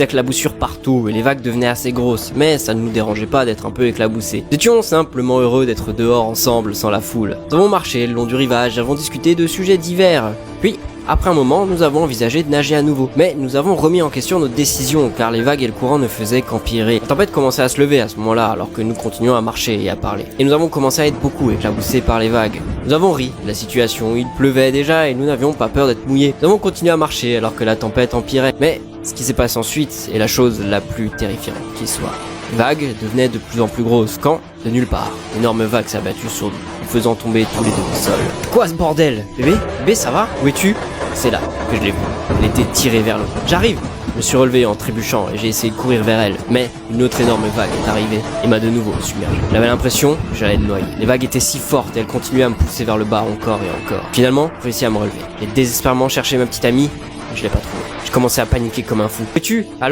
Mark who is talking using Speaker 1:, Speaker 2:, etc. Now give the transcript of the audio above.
Speaker 1: Des éclaboussures partout et les vagues devenaient assez grosses, mais ça ne nous dérangeait pas d'être un peu éclaboussés. Nous étions simplement heureux d'être dehors ensemble sans la foule. Nous avons marché le long du rivage, avons discuté de sujets divers. Puis, après un moment, nous avons envisagé de nager à nouveau. Mais nous avons remis en question notre décision, car les vagues et le courant ne faisaient qu'empirer. La tempête commençait à se lever à ce moment-là, alors que nous continuions à marcher et à parler. Et nous avons commencé à être beaucoup éclaboussés par les vagues. Nous avons ri de la situation, il pleuvait déjà et nous n'avions pas peur d'être mouillés. Nous avons continué à marcher alors que la tempête empirait. Mais ce qui s'est passé ensuite est la chose la plus terrifiante qui soit. Les vagues devenaient de plus en plus grosses quand, de nulle part, d'énormes vagues s'abattues sur nous, nous faisant tomber tous les deux au sol. Quoi ce bordel? Bébé? Bébé, ça va? Où es-tu? C'est là que je l'ai vue. Elle était tirée vers l'eau. J'arrive! Je me suis relevé en trébuchant et j'ai essayé de courir vers elle, mais une autre énorme vague est arrivée et m'a de nouveau submergé. J'avais l'impression que j'allais me noyer. Les vagues étaient si fortes et elles continuaient à me pousser vers le bas encore et encore. Finalement, j'ai réussi à me relever. J'ai désespérément cherché ma petite amie, mais je l'ai pas trouvée. J'ai commencé à paniquer comme un fou. Es-tu? Allô?